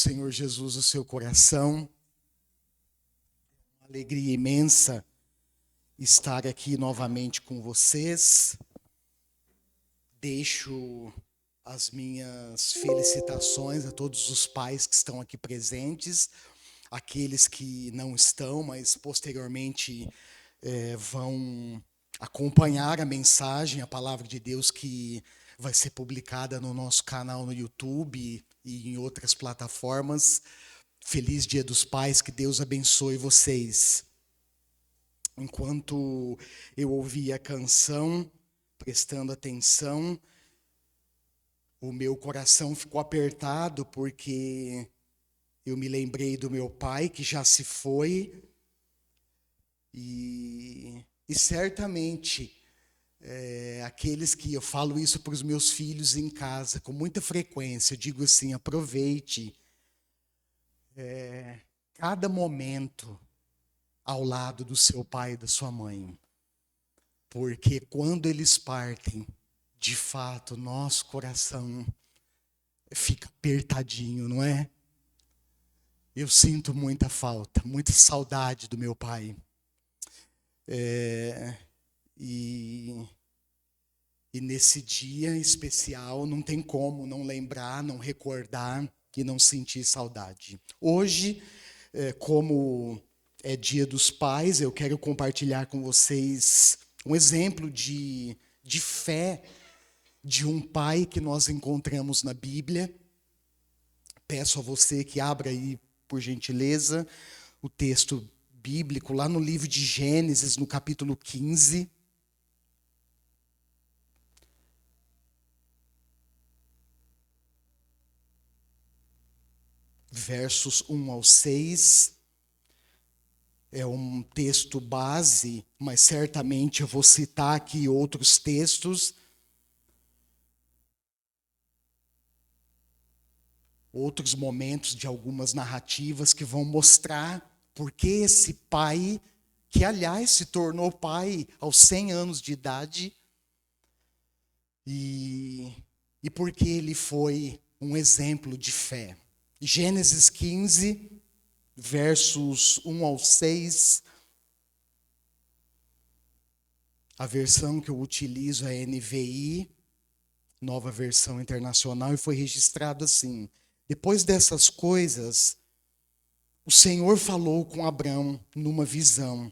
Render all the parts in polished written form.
Senhor Jesus o seu coração. Uma alegria imensa estar aqui novamente com vocês. Deixo as minhas felicitações a todos os pais que estão aqui presentes, aqueles que não estão, mas posteriormente vão acompanhar a mensagem, a palavra de Deus que vai ser publicada no nosso canal no YouTube e em outras plataformas. Feliz Dia dos Pais, que Deus abençoe vocês. Enquanto eu ouvia a canção, prestando atenção, o meu coração ficou apertado porque eu me lembrei do meu pai que já se foi e certamente aqueles que eu falo isso para os meus filhos em casa com muita frequência, eu digo assim, aproveite cada momento ao lado do seu pai e da sua mãe, porque quando eles partem, de fato, nosso coração fica apertadinho, não é? Eu sinto muita falta, muita saudade do meu pai. E nesse dia especial não tem como não lembrar, não recordar e não sentir saudade. Hoje, como é Dia dos Pais, eu quero compartilhar com vocês um exemplo de fé de um pai que nós encontramos na Bíblia. Peço a você que abra aí, por gentileza, o texto bíblico lá no livro de Gênesis, no capítulo 15. Versos 1 ao 6. É um texto base, mas certamente eu vou citar aqui outros textos. Outros momentos de algumas narrativas que vão mostrar por que esse pai, que aliás se tornou pai aos 100 anos de idade, e por que ele foi um exemplo de fé. Gênesis 15, versos 1 ao 6. A versão que eu utilizo é a NVI, Nova Versão Internacional, e foi registrado assim: depois dessas coisas, o Senhor falou com Abrão numa visão: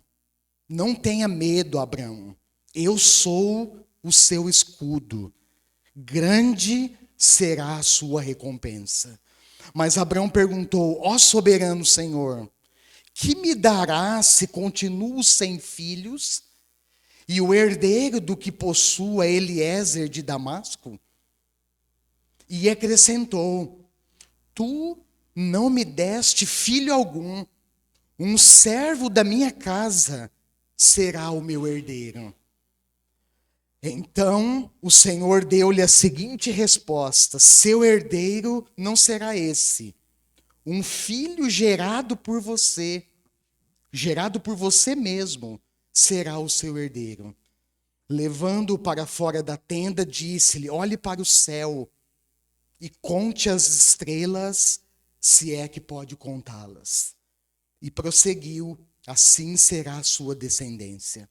não tenha medo, Abrão, eu sou o seu escudo, grande será a sua recompensa. Mas Abrão perguntou: ó soberano Senhor, que me darás se continuo sem filhos e o herdeiro do que possuo é Eliezer de Damasco? E acrescentou: tu não me deste filho algum, um servo da minha casa será o meu herdeiro. Então o Senhor deu-lhe a seguinte resposta: seu herdeiro não será esse, um filho gerado por você mesmo, será o seu herdeiro. Levando-o para fora da tenda, disse-lhe: olhe para o céu e conte as estrelas, se é que pode contá-las. E prosseguiu: assim será a sua descendência.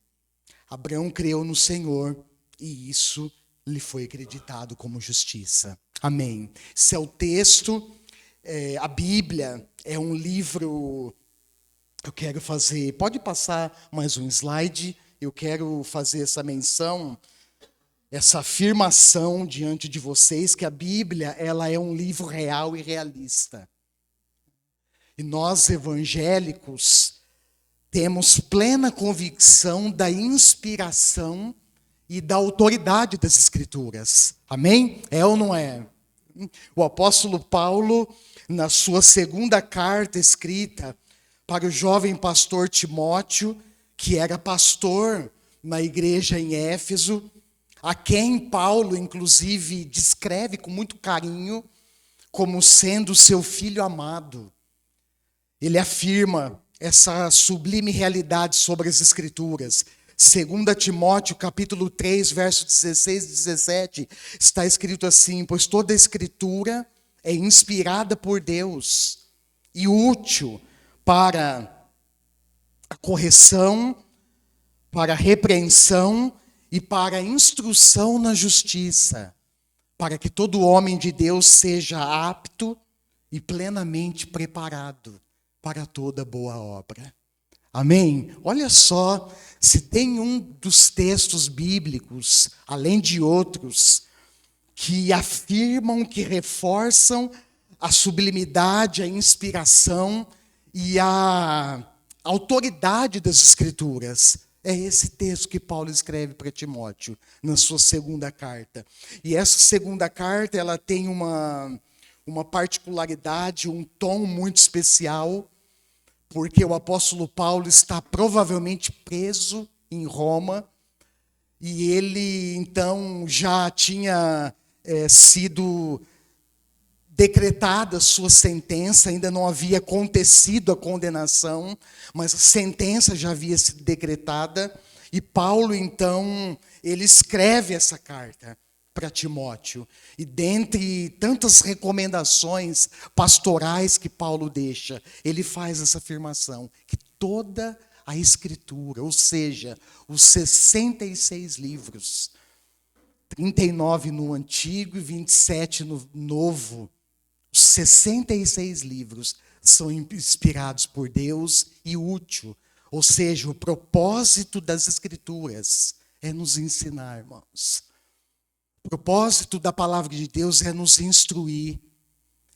Abrão creu no Senhor e isso lhe foi acreditado como justiça. Amém. Esse é o texto. A Bíblia é um livro. Eu quero fazer. Pode passar mais um slide. Eu quero fazer essa menção, essa afirmação diante de vocês que a Bíblia, ela é um livro real e realista. E nós evangélicos temos plena convicção da inspiração e da autoridade das Escrituras. Amém? É ou não é? O apóstolo Paulo, na sua segunda carta escrita para o jovem pastor Timóteo, que era pastor na igreja em Éfeso, a quem Paulo, inclusive, descreve com muito carinho como sendo seu filho amado. Ele afirma essa sublime realidade sobre as Escrituras. 2 Timóteo, capítulo 3, verso 16 e 17, está escrito assim: pois toda a Escritura é inspirada por Deus e útil para a correção, para a repreensão e para a instrução na justiça, para que todo homem de Deus seja apto e plenamente preparado para toda boa obra. Amém? Olha só, se tem um dos textos bíblicos, além de outros, que afirmam, que reforçam a sublimidade, a inspiração e a autoridade das Escrituras. É esse texto que Paulo escreve para Timóteo, na sua segunda carta. E essa segunda carta, ela tem uma particularidade, um tom muito especial, porque o apóstolo Paulo está provavelmente preso em Roma, e ele, então, já tinha sido decretada a sua sentença, ainda não havia acontecido a condenação, mas a sentença já havia sido decretada, e Paulo, então, ele escreve essa carta para Timóteo. E dentre tantas recomendações pastorais que Paulo deixa, ele faz essa afirmação, que toda a Escritura, ou seja, os 66 livros, 39 no Antigo e 27 no Novo, os 66 livros são inspirados por Deus e útil. Ou seja, o propósito das Escrituras é nos ensinar, irmãos. O propósito da palavra de Deus é nos instruir.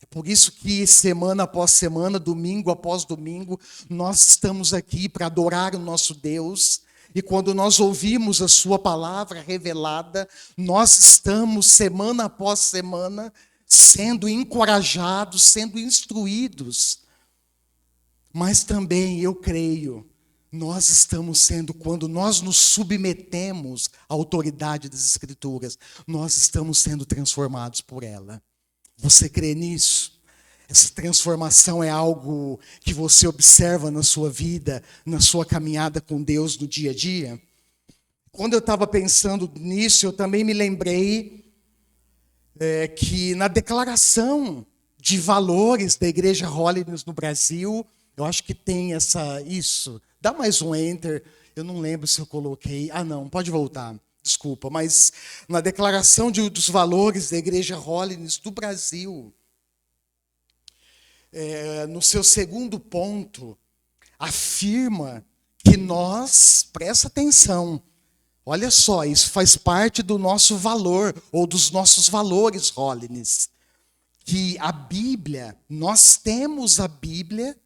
É por isso que semana após semana, domingo após domingo, nós estamos aqui para adorar o nosso Deus. E quando nós ouvimos a sua palavra revelada, nós estamos semana após semana sendo encorajados, sendo instruídos. Mas também, eu creio, nós estamos sendo, quando nós nos submetemos à autoridade das Escrituras, nós estamos sendo transformados por ela. Você crê nisso? Essa transformação é algo que você observa na sua vida, na sua caminhada com Deus no dia a dia? Quando eu estava pensando nisso, eu também me lembrei que na declaração de valores da Igreja Holiness no Brasil, eu acho que tem isso. Dá mais um enter, eu não lembro se eu coloquei. Ah, não, pode voltar, desculpa. Mas na declaração dos valores da Igreja Holiness do Brasil, no seu segundo ponto, afirma que nós, presta atenção, olha só, isso faz parte do nosso valor, ou dos nossos valores Holiness, que a Bíblia, nós temos a Bíblia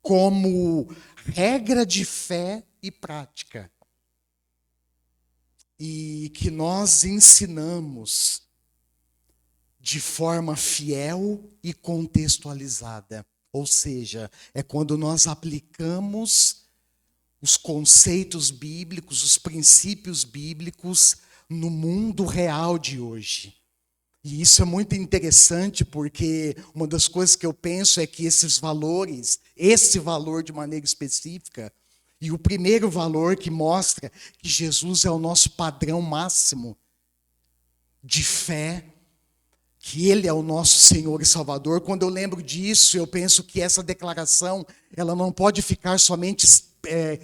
como regra de fé e prática. E que nós ensinamos de forma fiel e contextualizada. Ou seja, é quando nós aplicamos os conceitos bíblicos, os princípios bíblicos no mundo real de hoje. E isso é muito interessante porque uma das coisas que eu penso é que esses valores, esse valor de maneira específica, e o primeiro valor que mostra que Jesus é o nosso padrão máximo de fé, que Ele é o nosso Senhor e Salvador. Quando eu lembro disso, eu penso que essa declaração, ela não pode ficar somente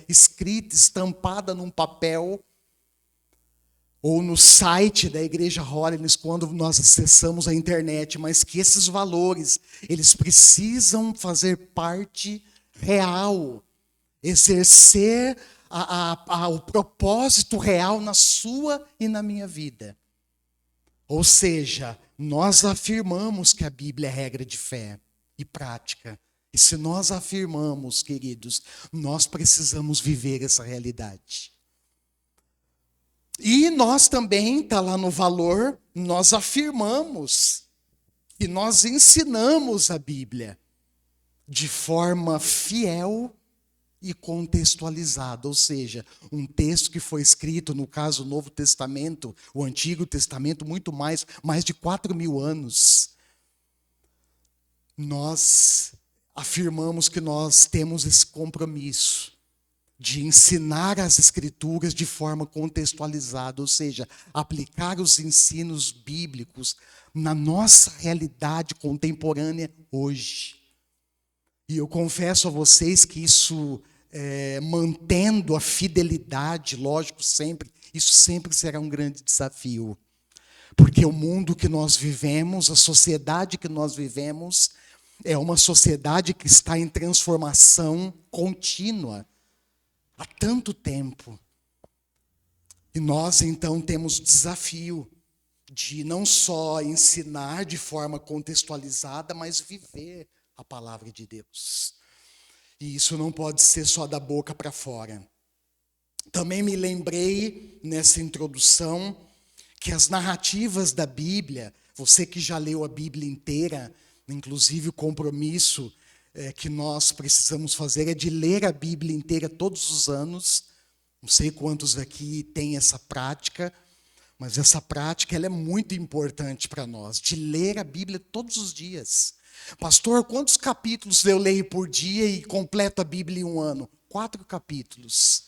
escrita, estampada num papel, ou no site da Igreja Holiness, quando nós acessamos a internet, mas que esses valores, eles precisam fazer parte real, exercer o propósito real na sua e na minha vida. Ou seja, nós afirmamos que a Bíblia é regra de fé e prática. E se nós afirmamos, queridos, nós precisamos viver essa realidade. E nós também, está lá no valor, nós afirmamos que nós ensinamos a Bíblia de forma fiel e contextualizada, ou seja, um texto que foi escrito, no caso o Novo Testamento, o Antigo Testamento, muito mais de 4.000 anos. Nós afirmamos que nós temos esse compromisso de ensinar as Escrituras de forma contextualizada, ou seja, aplicar os ensinos bíblicos na nossa realidade contemporânea hoje. E eu confesso a vocês que isso, mantendo a fidelidade, lógico, sempre, isso sempre será um grande desafio. Porque o mundo que nós vivemos, a sociedade que nós vivemos, é uma sociedade que está em transformação contínua há tanto tempo. E nós, então, temos o desafio de não só ensinar de forma contextualizada, mas viver a palavra de Deus. E isso não pode ser só da boca para fora. Também me lembrei, nessa introdução, que as narrativas da Bíblia, você que já leu a Bíblia inteira, inclusive o compromisso que nós precisamos fazer é de ler a Bíblia inteira todos os anos. Não sei quantos aqui têm essa prática, mas essa prática ela é muito importante para nós, de ler a Bíblia todos os dias. Pastor, quantos capítulos eu leio por dia e completo a Bíblia em um ano? 4 capítulos.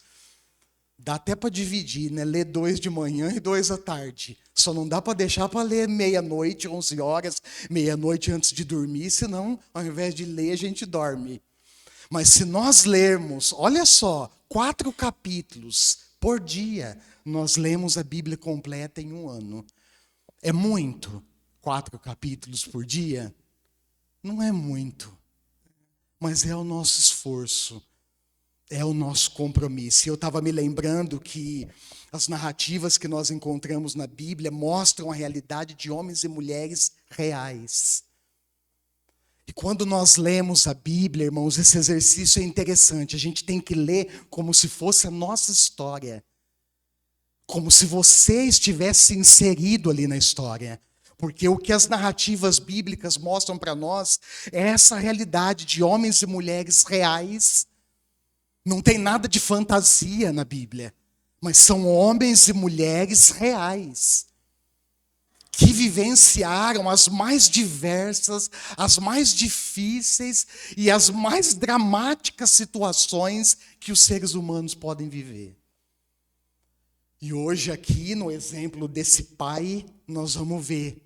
Dá até para dividir, né? Ler 2 de manhã e 2 à tarde. Só não dá para deixar para ler meia-noite, 11 horas, meia-noite antes de dormir, senão, ao invés de ler, a gente dorme. Mas se nós lermos, olha só, 4 capítulos por dia, nós lemos a Bíblia completa em um ano. É muito 4 capítulos por dia? Não é muito, mas é o nosso esforço. É o nosso compromisso. E eu estava me lembrando que as narrativas que nós encontramos na Bíblia mostram a realidade de homens e mulheres reais. E quando nós lemos a Bíblia, irmãos, esse exercício é interessante. A gente tem que ler como se fosse a nossa história. Como se você estivesse inserido ali na história. Porque o que as narrativas bíblicas mostram para nós é essa realidade de homens e mulheres reais. Não tem nada de fantasia na Bíblia, mas são homens e mulheres reais, que vivenciaram as mais diversas, as mais difíceis e as mais dramáticas situações que os seres humanos podem viver. E hoje aqui, no exemplo desse pai, nós vamos ver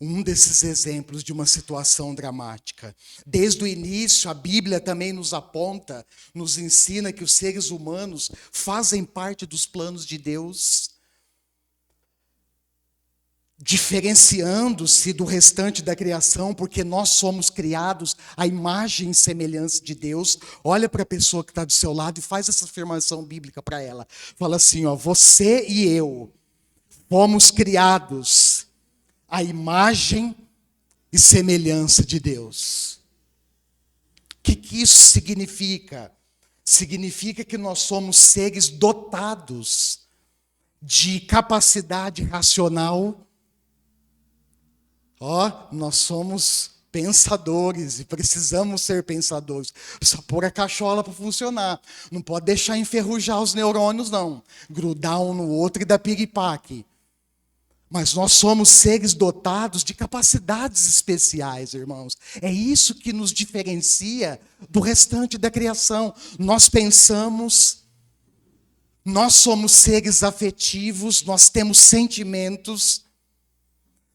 um desses exemplos de uma situação dramática. Desde o início, a Bíblia também nos aponta, nos ensina que os seres humanos fazem parte dos planos de Deus, diferenciando-se do restante da criação, porque nós somos criados à imagem e semelhança de Deus. Olha para a pessoa que está do seu lado e faz essa afirmação bíblica para ela. Fala assim, ó, você e eu fomos criados à imagem e semelhança de Deus. O que isso significa? Significa que nós somos seres dotados de capacidade racional. Nós somos pensadores e precisamos ser pensadores. Precisa pôr a cachola para funcionar. Não pode deixar enferrujar os neurônios, não. Grudar um no outro e dar piripaque. Mas nós somos seres dotados de capacidades especiais, irmãos. É isso que nos diferencia do restante da criação. Nós pensamos, nós somos seres afetivos, nós temos sentimentos,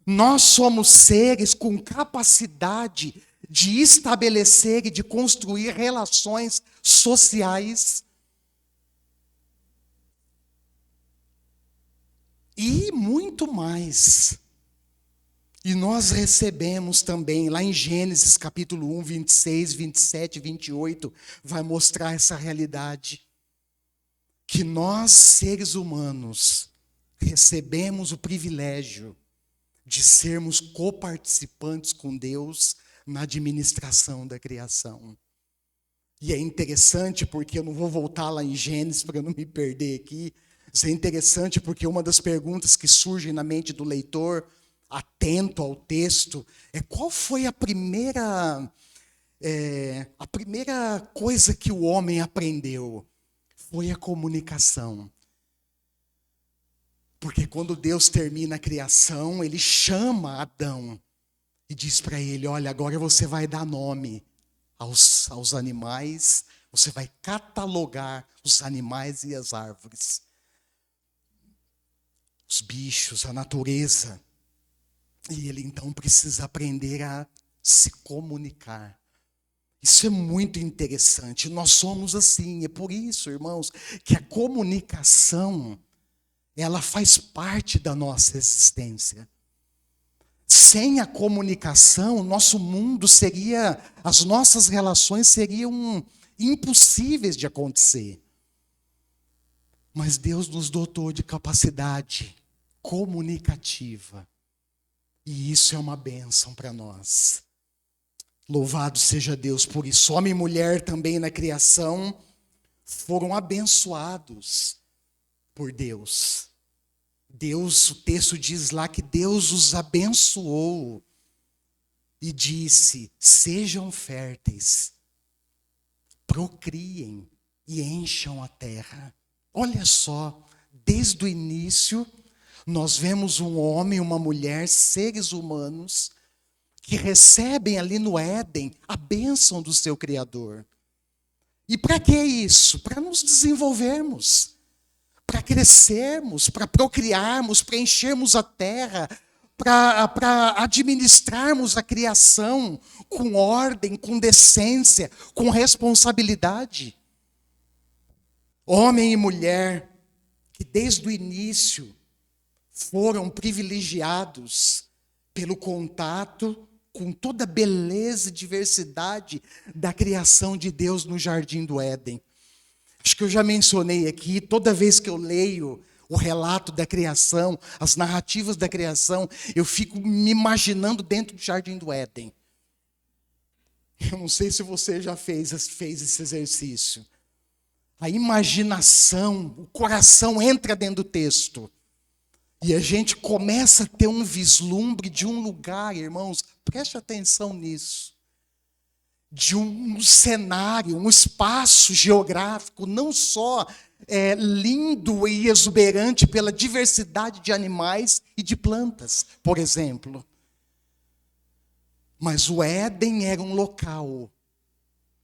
nós somos seres com capacidade de estabelecer e de construir relações sociais. E muito mais. E nós recebemos também, lá em Gênesis capítulo 1, 26, 27, 28, vai mostrar essa realidade. Que nós, seres humanos, recebemos o privilégio de sermos coparticipantes com Deus na administração da criação. E é interessante porque eu não vou voltar lá em Gênesis para não me perder aqui. Isso é interessante porque uma das perguntas que surgem na mente do leitor, atento ao texto, é qual foi a primeira coisa que o homem aprendeu? Foi a comunicação. Porque quando Deus termina a criação, Ele chama Adão e diz para ele, olha, agora você vai dar nome aos animais, Você vai catalogar os animais e as árvores, os bichos, a natureza. E ele então precisa aprender a se comunicar. Isso é muito interessante. Nós somos assim. É por isso, irmãos, que a comunicação, ela faz parte da nossa existência. Sem a comunicação, nosso mundo seria, as nossas relações seriam impossíveis de acontecer. Mas Deus nos dotou de capacidade comunicativa. E isso é uma bênção para nós. Louvado seja Deus por isso. Homem e mulher também na criação foram abençoados por Deus. Deus, o texto diz lá que Deus os abençoou e disse: sejam férteis, procriem e encham a terra. Olha só, desde o início, nós vemos um homem e uma mulher, seres humanos, que recebem ali no Éden a bênção do seu Criador. E para que isso? Para nos desenvolvermos, para crescermos, para procriarmos, para enchermos a terra, para administrarmos a criação com ordem, com decência, com responsabilidade. Homem e mulher que desde o início foram privilegiados pelo contato com toda a beleza e diversidade da criação de Deus no Jardim do Éden. Acho que eu já mencionei aqui, toda vez que eu leio o relato da criação, as narrativas da criação, eu fico me imaginando dentro do Jardim do Éden. Eu não sei se você já fez esse exercício. A imaginação, o coração entra dentro do texto. E a gente começa a ter um vislumbre de um lugar, irmãos, preste atenção nisso, de um cenário, um espaço geográfico, não só lindo e exuberante pela diversidade de animais e de plantas, por exemplo. Mas o Éden era um local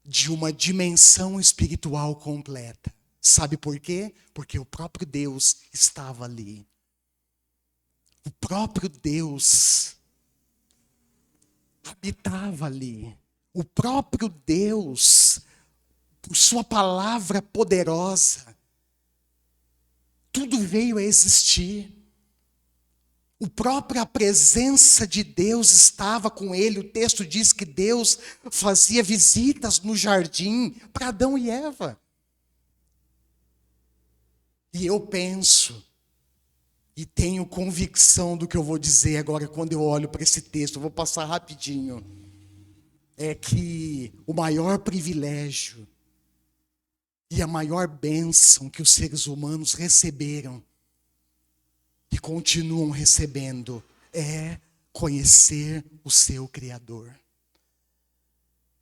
de uma dimensão espiritual completa. Sabe por quê? Porque o próprio Deus estava ali. O próprio Deus habitava ali. O próprio Deus, por sua palavra poderosa, tudo veio a existir. A própria presença de Deus estava com ele. O texto diz que Deus fazia visitas no jardim para Adão e Eva. E eu penso, e tenho convicção do que eu vou dizer agora quando eu olho para esse texto, eu vou passar rapidinho, é que o maior privilégio e a maior bênção que os seres humanos receberam e continuam recebendo é conhecer o seu Criador.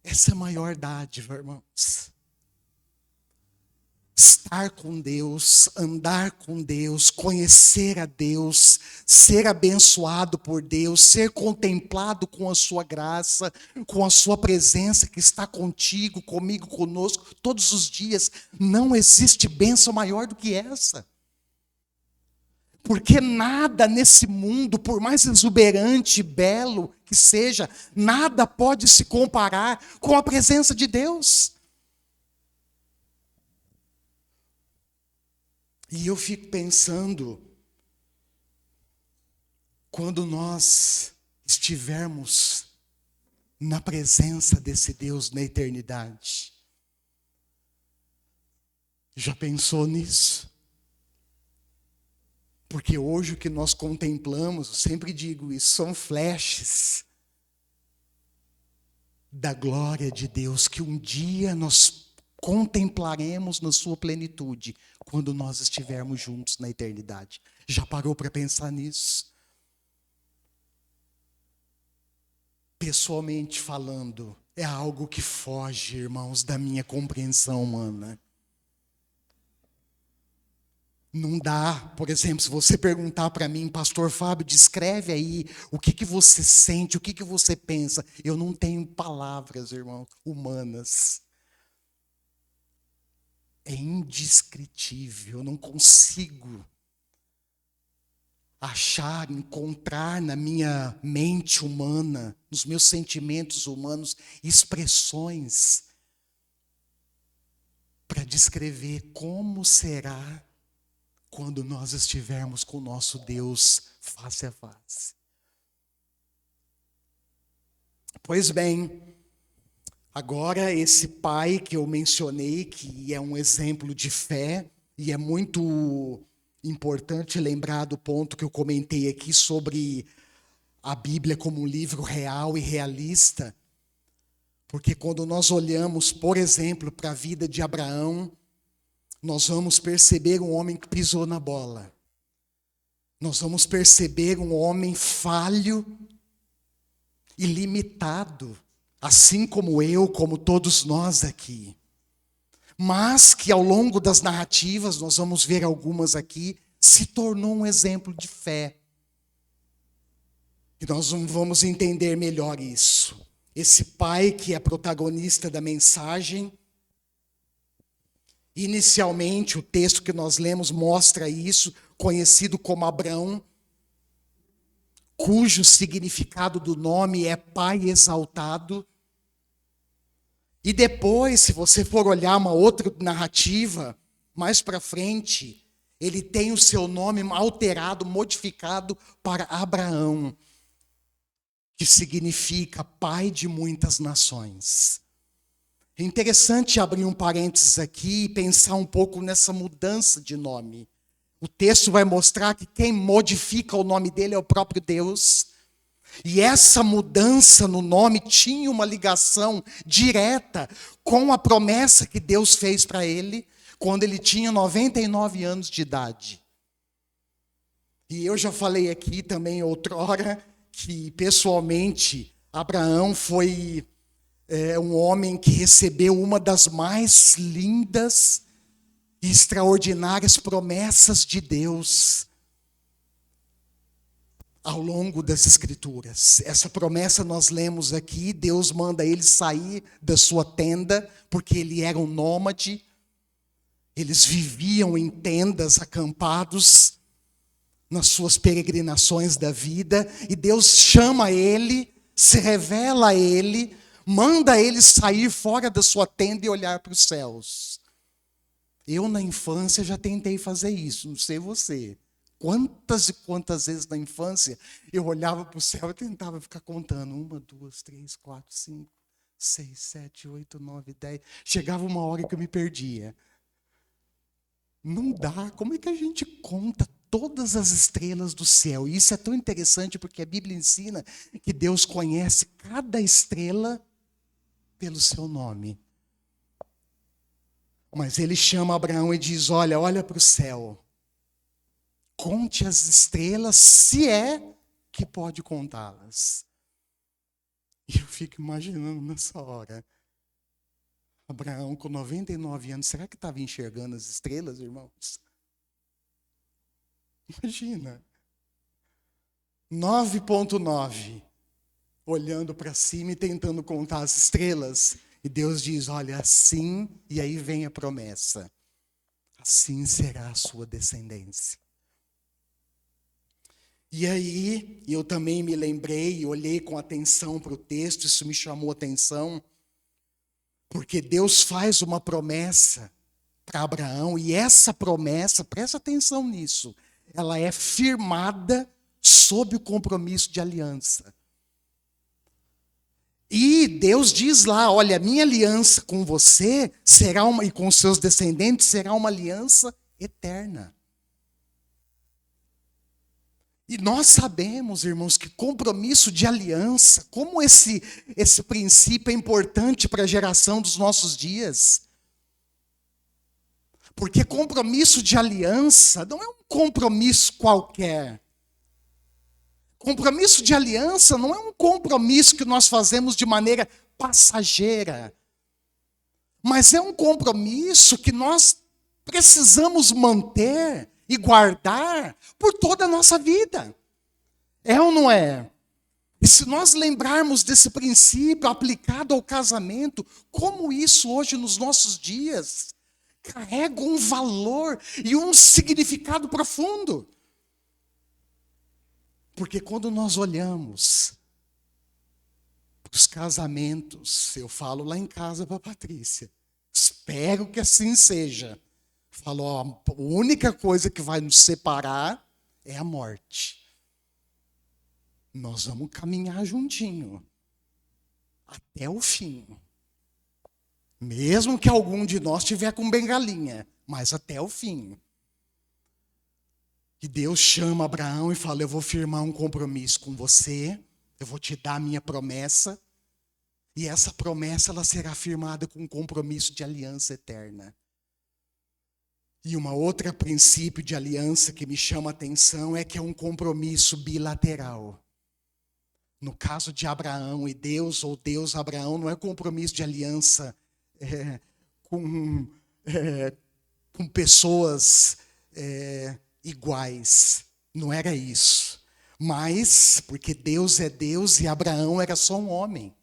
Essa é a maior dádiva, irmãos. Estar com Deus, andar com Deus, conhecer a Deus, ser abençoado por Deus, ser contemplado com a sua graça, com a sua presença que está contigo, comigo, conosco, todos os dias. Não existe bênção maior do que essa. Porque nada nesse mundo, por mais exuberante e belo que seja, nada pode se comparar com a presença de Deus. E eu fico pensando, quando nós estivermos na presença desse Deus na eternidade, já pensou nisso? Porque hoje o que nós contemplamos, eu sempre digo isso, são flashes da glória de Deus que um dia nós contemplaremos na sua plenitude, quando nós estivermos juntos na eternidade. Já parou para pensar nisso? Pessoalmente falando, é algo que foge, irmãos, da minha compreensão humana. Não dá, por exemplo, se você perguntar para mim, Pastor Fábio, descreve aí o que você sente, o que você pensa. Eu não tenho palavras, irmão, humanas. é indescritível. Eu não consigo achar, encontrar na minha mente humana, nos meus sentimentos humanos, expressões para descrever como será quando nós estivermos com o nosso Deus face a face. Pois bem, agora esse pai que eu mencionei, que é um exemplo de fé, e é muito importante lembrar do ponto que eu comentei aqui sobre a Bíblia como um livro real e realista, porque quando nós olhamos, por exemplo, para a vida de Abraão, nós vamos perceber um homem que pisou na bola. Nós vamos perceber um homem falho e limitado, assim como eu, como todos nós aqui. Mas que ao longo das narrativas, nós vamos ver algumas aqui, se tornou um exemplo de fé. E nós vamos entender melhor isso. Esse pai que é protagonista da mensagem, inicialmente o texto que nós lemos mostra isso, conhecido como Abrão, cujo significado do nome é pai exaltado. E depois, se você for olhar uma outra narrativa, mais para frente, ele tem o seu nome alterado, modificado para Abraão, que significa pai de muitas nações. É interessante abrir um parênteses aqui e pensar um pouco nessa mudança de nome. O texto vai mostrar que quem modifica o nome dele é o próprio Deus. E essa mudança no nome tinha uma ligação direta com a promessa que Deus fez para ele quando ele tinha 99 anos de idade. E eu já falei aqui também outrora que, pessoalmente, Abraão foi um homem que recebeu uma das mais lindas e extraordinárias promessas de Deus ao longo das Escrituras. Essa promessa nós lemos aqui, Deus manda ele sair da sua tenda, porque ele era um nômade, eles viviam em tendas, acampados, nas suas peregrinações da vida, e Deus chama ele, se revela a ele, manda ele sair fora da sua tenda e olhar para os céus. Eu, na infância, já tentei fazer isso, não sei você. Quantas e quantas vezes na infância eu olhava para o céu e tentava ficar contando. 1, 2, 3, 4, 5, 6, 7, 8, 9, 10. Chegava uma hora que eu me perdia. Não dá. Como é que a gente conta todas as estrelas do céu? E isso é tão interessante porque a Bíblia ensina que Deus conhece cada estrela pelo seu nome. Mas ele chama Abraão e diz, olha para o céu. Conte as estrelas, se é que pode contá-las. E eu fico imaginando nessa hora. Abraão com 99 anos, será que estava enxergando as estrelas, irmãos? Imagina. 9,9. Olhando para cima e tentando contar as estrelas. E Deus diz, olha, assim, e aí vem a promessa. Assim será a sua descendência. E aí, eu também me lembrei, olhei com atenção para o texto, isso me chamou a atenção, porque Deus faz uma promessa para Abraão, e essa promessa, presta atenção nisso, ela é firmada sob o compromisso de aliança. E Deus diz lá, olha, minha aliança com você será e com seus descendentes será uma aliança eterna. E nós sabemos, irmãos, que compromisso de aliança, como esse princípio é importante para a geração dos nossos dias. Porque compromisso de aliança não é um compromisso qualquer. Compromisso de aliança não é um compromisso que nós fazemos de maneira passageira. Mas é um compromisso que nós precisamos manter e guardar por toda a nossa vida. É ou não é? E se nós lembrarmos desse princípio aplicado ao casamento, como isso hoje nos nossos dias carregam um valor e um significado profundo. Porque quando nós olhamos para os casamentos, eu falo lá em casa para a Patrícia, espero que assim seja. Falo, ó, a única coisa que vai nos separar é a morte. Nós vamos caminhar juntinho até o fim. Mesmo que algum de nós tiver com bengalinha, mas até o fim. E Deus chama Abraão e fala, eu vou firmar um compromisso com você, eu vou te dar a minha promessa, e essa promessa ela será firmada com um compromisso de aliança eterna. E uma outra princípio de aliança que me chama a atenção é que é um compromisso bilateral. No caso de Abraão e Deus, ou Deus Abraão, não é compromisso de aliança com pessoas iguais. Não era isso. Mas, porque Deus é Deus e Abraão era só um homem.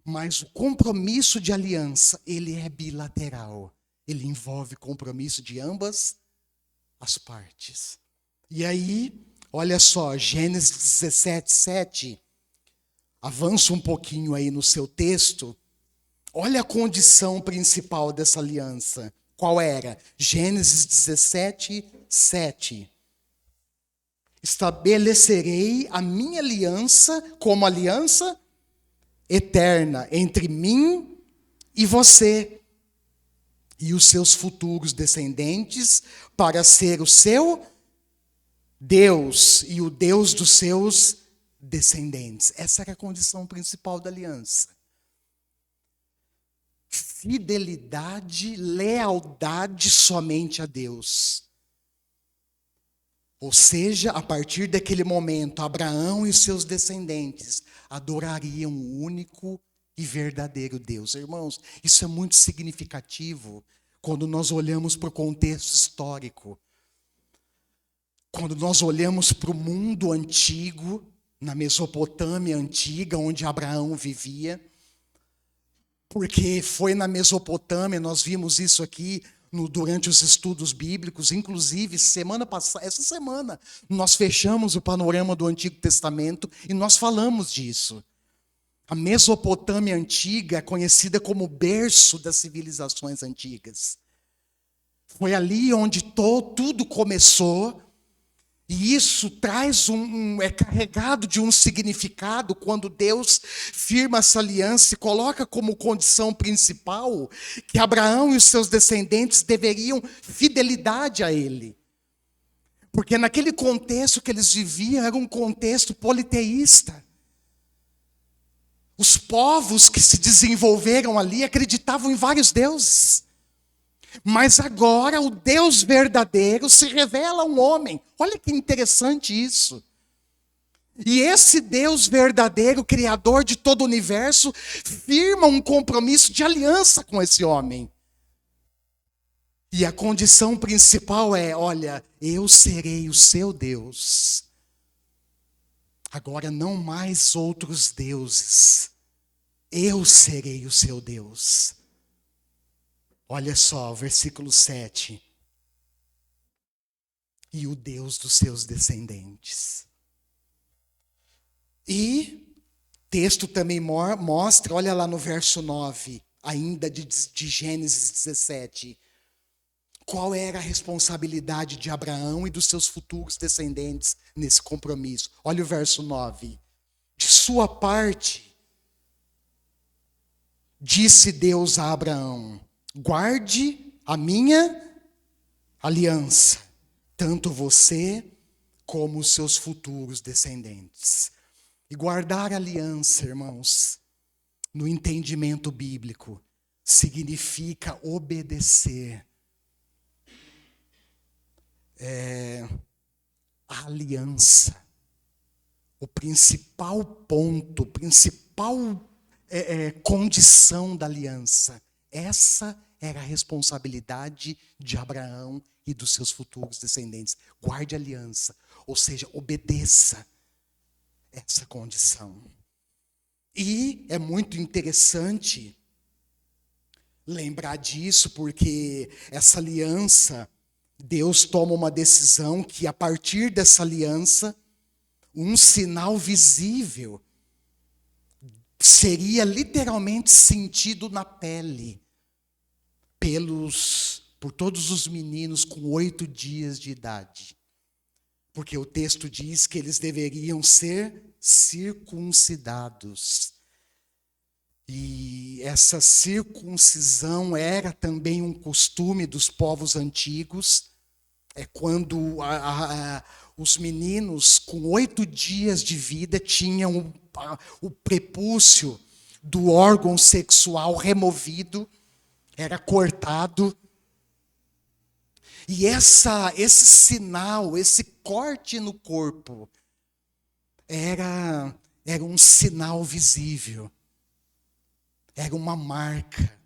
Mas o compromisso de aliança, ele é bilateral. Ele envolve compromisso de ambas as partes. E aí, olha só, Gênesis 17, 7. Avança um pouquinho aí no seu texto. Olha a condição principal dessa aliança. Qual era? Gênesis 17, 7. Estabelecerei a minha aliança como aliança eterna entre mim e você e os seus futuros descendentes para ser o seu Deus e o Deus dos seus descendentes. Essa era a condição principal da aliança. Fidelidade, lealdade somente a Deus. Ou seja, a partir daquele momento, Abraão e seus descendentes adorariam o único e verdadeiro Deus. Irmãos, isso é muito significativo quando nós olhamos para o contexto histórico. Quando nós olhamos para o mundo antigo, na Mesopotâmia antiga, onde Abraão vivia, porque foi na Mesopotâmia, nós vimos isso aqui durante os estudos bíblicos, inclusive essa semana, nós fechamos o panorama do Antigo Testamento e nós falamos disso. A Mesopotâmia antiga é conhecida como berço das civilizações antigas. Foi ali onde tudo começou. E isso traz é carregado de um significado quando Deus firma essa aliança e coloca como condição principal que Abraão e os seus descendentes deveriam fidelidade a ele. Porque naquele contexto que eles viviam era um contexto politeísta. Os povos que se desenvolveram ali acreditavam em vários deuses. Mas agora o Deus verdadeiro se revela a um homem. Olha que interessante isso. E esse Deus verdadeiro, criador de todo o universo, firma um compromisso de aliança com esse homem. E a condição principal é, olha, eu serei o seu Deus. Agora não mais outros deuses. Eu serei o seu Deus. Olha só, versículo 7. E o Deus dos seus descendentes. E texto também mostra, olha lá no verso 9, ainda de Gênesis 17. Qual era a responsabilidade de Abraão e dos seus futuros descendentes nesse compromisso? Olha o verso 9. De sua parte, disse Deus a Abraão, guarde a minha aliança, tanto você como os seus futuros descendentes. E guardar a aliança, irmãos, no entendimento bíblico, significa obedecer. A aliança, o principal ponto, condição da aliança. Essa era a responsabilidade de Abraão e dos seus futuros descendentes. Guarde a aliança, ou seja, obedeça essa condição. E é muito interessante lembrar disso, porque essa aliança, Deus toma uma decisão que, a partir dessa aliança, um sinal visível seria literalmente sentido na pele por todos os meninos com 8 dias de idade. Porque o texto diz que eles deveriam ser circuncidados. E essa circuncisão era também um costume dos povos antigos. É quando os meninos com 8 dias de vida tinham o prepúcio do órgão sexual removido, era cortado. E esse sinal, esse corte no corpo, era um sinal visível. Era uma marca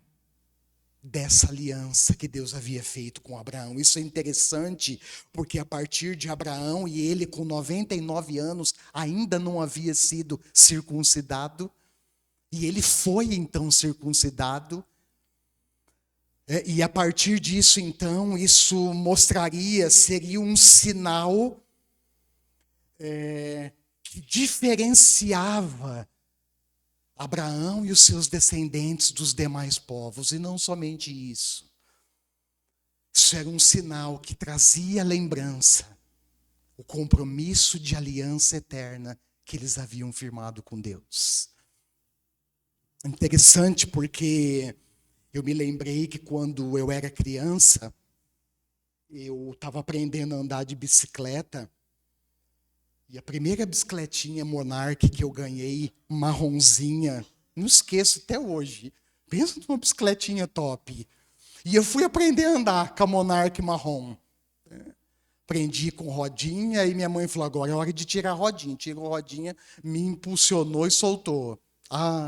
dessa aliança que Deus havia feito com Abraão. Isso é interessante, porque a partir de Abraão, e ele com 99 anos, ainda não havia sido circuncidado, e ele foi então circuncidado. E a partir disso, então, isso seria um sinal que diferenciava Abraão e os seus descendentes dos demais povos. E não somente isso. Isso era um sinal que trazia a lembrança, o compromisso de aliança eterna que eles haviam firmado com Deus. Interessante porque eu me lembrei que quando eu era criança, eu estava aprendendo a andar de bicicleta, e a primeira bicicletinha Monarch que eu ganhei, marronzinha, não esqueço até hoje. Pensa numa bicicletinha top. E eu fui aprender a andar com a Monarch marrom. Aprendi com rodinha, e minha mãe falou, agora é hora de tirar a rodinha. Tirou a rodinha, me impulsionou e soltou.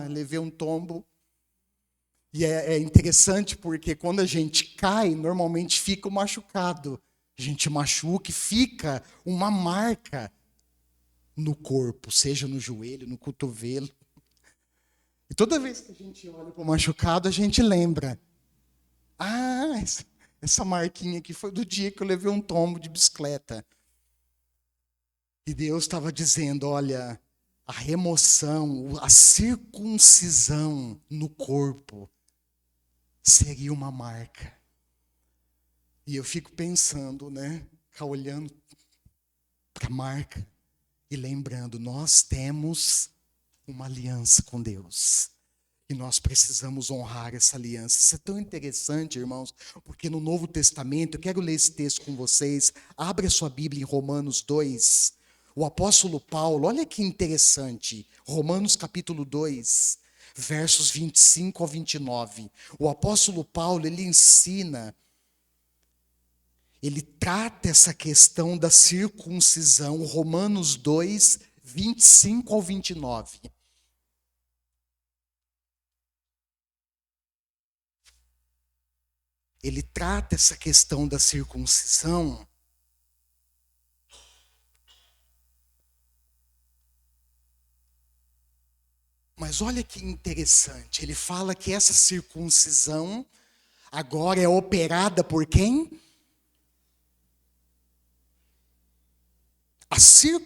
Levei um tombo. E é interessante porque quando a gente cai, normalmente fica um machucado. A gente machuca e fica uma marca no corpo, seja no joelho, no cotovelo. E toda vez que a gente olha para o machucado, a gente lembra. Essa marquinha aqui foi do dia que eu levei um tombo de bicicleta. E Deus estava dizendo, olha, a remoção, a circuncisão no corpo seria uma marca. E eu fico pensando, olhando para a marca e lembrando, nós temos uma aliança com Deus. E nós precisamos honrar essa aliança. Isso é tão interessante, irmãos, porque no Novo Testamento, eu quero ler esse texto com vocês. Abra sua Bíblia em Romanos 2. O apóstolo Paulo, olha que interessante. Romanos capítulo 2. Versos 25 ao 29. O apóstolo Paulo, ele ensina, ele trata essa questão da circuncisão, Romanos 2, 25 ao 29. Ele trata essa questão da circuncisão Mas olha que interessante, ele fala que essa circuncisão agora é operada por quem?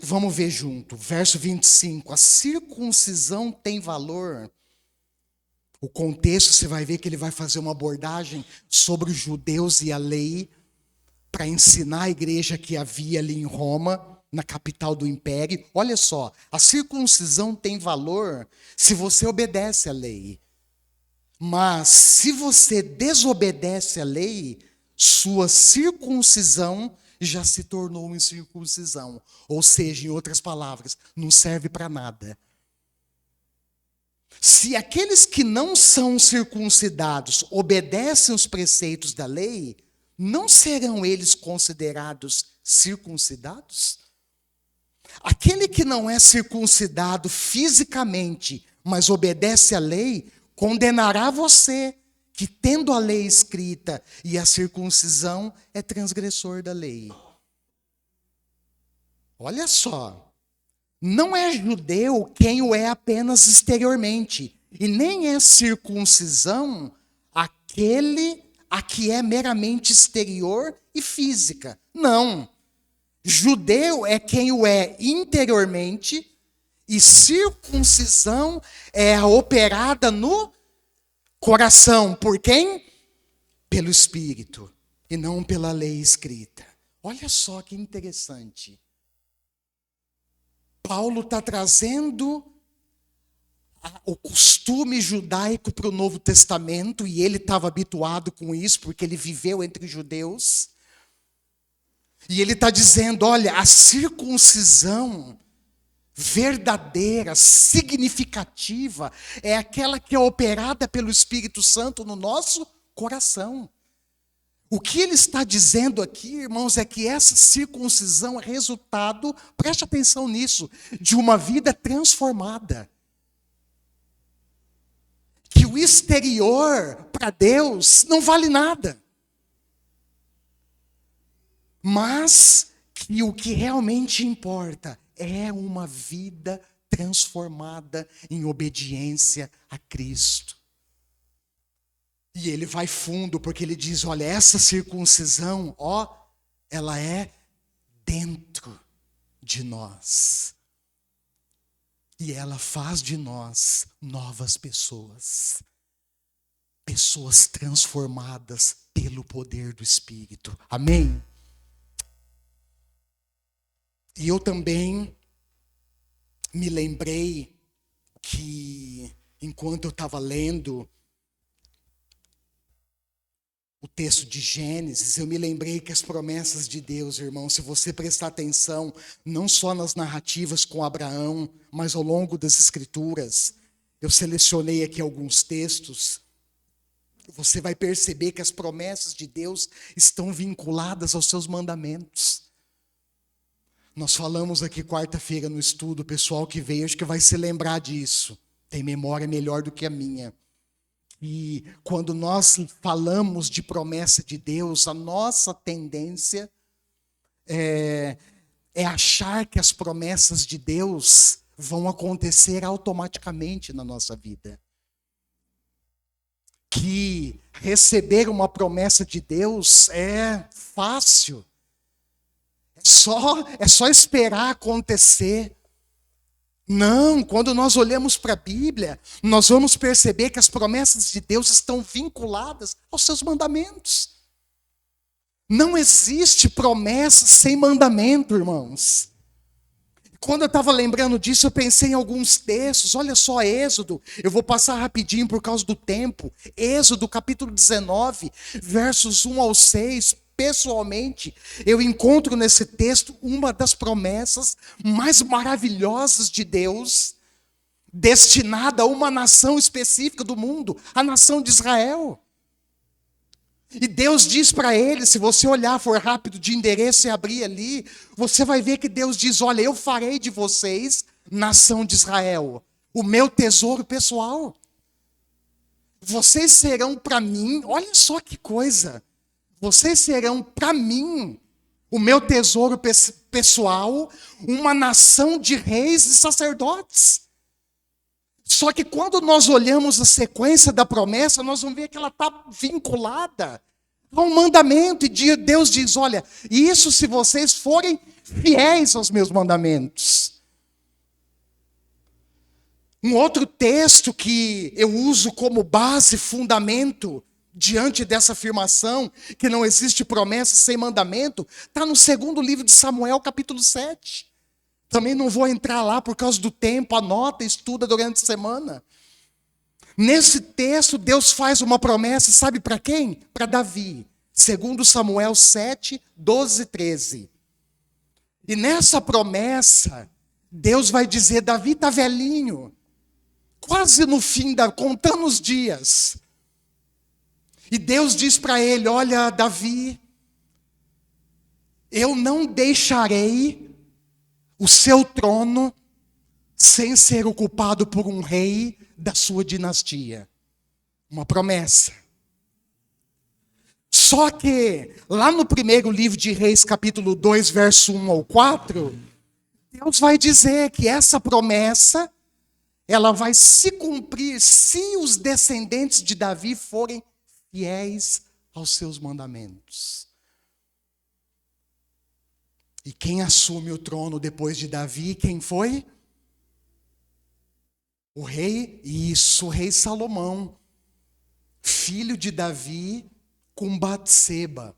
Vamos ver junto, verso 25. A circuncisão tem valor. O contexto, você vai ver que ele vai fazer uma abordagem sobre os judeus e a lei, para ensinar a igreja que havia ali em Roma, na capital do império. Olha só, a circuncisão tem valor se você obedece à lei. Mas se você desobedece à lei, sua circuncisão já se tornou uma incircuncisão. Ou seja, em outras palavras, não serve para nada. Se aqueles que não são circuncidados obedecem os preceitos da lei, não serão eles considerados circuncidados? Aquele que não é circuncidado fisicamente, mas obedece à lei, condenará você, que tendo a lei escrita e a circuncisão é transgressor da lei. Olha só. Não é judeu quem o é apenas exteriormente, e nem é circuncisão aquele a que é meramente exterior e física. Não. Judeu é quem o é interiormente, e circuncisão é a operada no coração. Por quem? Pelo Espírito, e não pela lei escrita. Olha só que interessante. Paulo está trazendo o costume judaico para o Novo Testamento, e ele estava habituado com isso, porque ele viveu entre judeus. E ele está dizendo, olha, a circuncisão verdadeira, significativa, é aquela que é operada pelo Espírito Santo no nosso coração. O que ele está dizendo aqui, irmãos, é que essa circuncisão é resultado, preste atenção nisso, de uma vida transformada. Que o exterior, para Deus, não vale nada. Mas que o que realmente importa é uma vida transformada em obediência a Cristo. E ele vai fundo, porque ele diz, olha, essa circuncisão, ela é dentro de nós. E ela faz de nós novas pessoas. Pessoas transformadas pelo poder do Espírito. Amém? E eu também me lembrei que, enquanto eu estava lendo o texto de Gênesis, eu me lembrei que as promessas de Deus, irmão, se você prestar atenção, não só nas narrativas com Abraão, mas ao longo das Escrituras, eu selecionei aqui alguns textos, você vai perceber que as promessas de Deus estão vinculadas aos seus mandamentos. Nós falamos aqui quarta-feira no estudo, o pessoal que veio, acho que vai se lembrar disso, tem memória melhor do que a minha. E quando nós falamos de promessa de Deus, a nossa tendência é achar que as promessas de Deus vão acontecer automaticamente na nossa vida. Que receber uma promessa de Deus é fácil. É só esperar acontecer. Não, quando nós olhamos para a Bíblia, nós vamos perceber que as promessas de Deus estão vinculadas aos seus mandamentos. Não existe promessa sem mandamento, irmãos. Quando eu estava lembrando disso, eu pensei em alguns textos. Olha só, Êxodo, eu vou passar rapidinho por causa do tempo. Êxodo, capítulo 19, versos 1 ao 6. Pessoalmente, eu encontro nesse texto uma das promessas mais maravilhosas de Deus, destinada a uma nação específica do mundo, a nação de Israel. E Deus diz para ele, se você olhar, for rápido de endereço e abrir ali, você vai ver que Deus diz, olha, eu farei de vocês, nação de Israel, o meu tesouro pessoal. Vocês serão para mim, olha só que coisa, vocês serão para mim, o meu tesouro pessoal, uma nação de reis e sacerdotes. Só que quando nós olhamos a sequência da promessa, nós vamos ver que ela está vinculada a um mandamento. E Deus diz, olha, isso se vocês forem fiéis aos meus mandamentos. Um outro texto que eu uso como base, fundamento, diante dessa afirmação, que não existe promessa sem mandamento, está no segundo livro de Samuel, capítulo 7. Também não vou entrar lá por causa do tempo, anota, estuda durante a semana. Nesse texto, Deus faz uma promessa, sabe para quem? Para Davi. Segundo Samuel 7, 12 e 13. E nessa promessa, Deus vai dizer, Davi está velhinho, quase no fim, contando os dias. E Deus diz para ele, olha, Davi, eu não deixarei o seu trono sem ser ocupado por um rei da sua dinastia. Uma promessa. Só que, lá no primeiro livro de Reis, capítulo 2, verso 1 ao 4, Deus vai dizer que essa promessa, ela vai se cumprir se os descendentes de Davi forem fiéis aos seus mandamentos. E quem assume o trono depois de Davi, quem foi? O rei Salomão, filho de Davi com Batseba.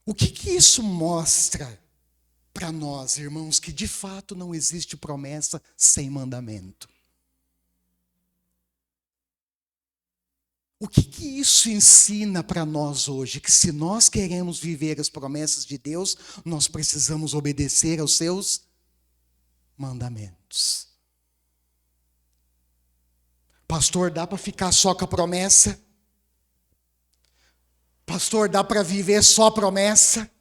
O que isso mostra para nós, irmãos? Que de fato não existe promessa sem mandamento. O que isso ensina para nós hoje? Que se nós queremos viver as promessas de Deus, nós precisamos obedecer aos seus mandamentos. Pastor, dá para ficar só com a promessa? Pastor, dá para viver só a promessa?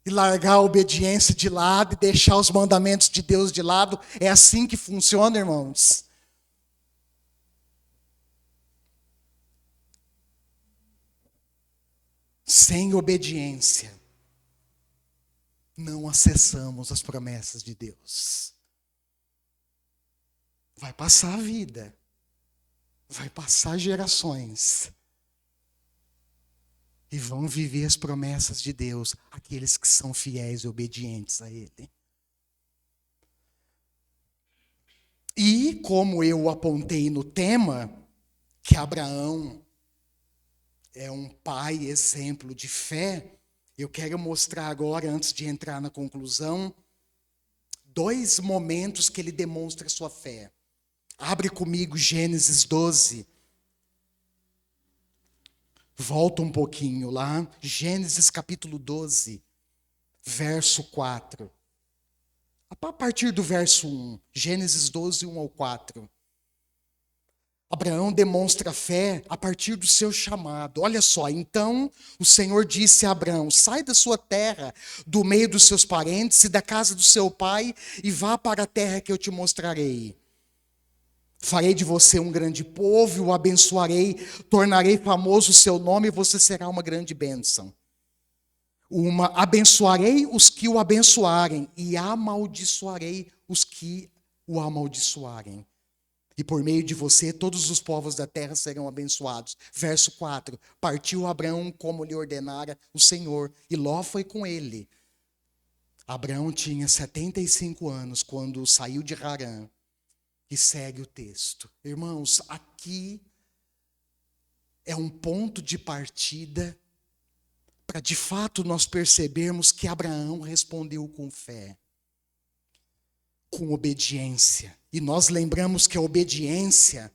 E largar a obediência de lado e deixar os mandamentos de Deus de lado? É assim que funciona, irmãos? Sem obediência, não acessamos as promessas de Deus. Vai passar a vida, vai passar gerações, e vão viver as promessas de Deus, aqueles que são fiéis e obedientes a Ele. E, como eu apontei no tema, que Abraão é um pai exemplo de fé, eu quero mostrar agora, antes de entrar na conclusão, 2 momentos que ele demonstra sua fé. Abre comigo Gênesis 12. Volta um pouquinho lá. Gênesis capítulo 12, verso 4. A partir do verso 1. Gênesis 12, 1 ao 4. Abraão demonstra fé a partir do seu chamado. Olha só, então o Senhor disse a Abraão: sai da sua terra, do meio dos seus parentes e da casa do seu pai, e vá para a terra que eu te mostrarei. Farei de você um grande povo e o abençoarei, tornarei famoso o seu nome e você será uma grande bênção. Abençoarei os que o abençoarem e amaldiçoarei os que o amaldiçoarem. E por meio de você, todos os povos da terra serão abençoados. Verso 4. Partiu Abraão como lhe ordenara o Senhor, e Ló foi com ele. Abraão tinha 75 anos quando saiu de Harã. E segue o texto. Irmãos, aqui é um ponto de partida para de fato nós percebermos que Abraão respondeu com fé, com obediência. E nós lembramos que a obediência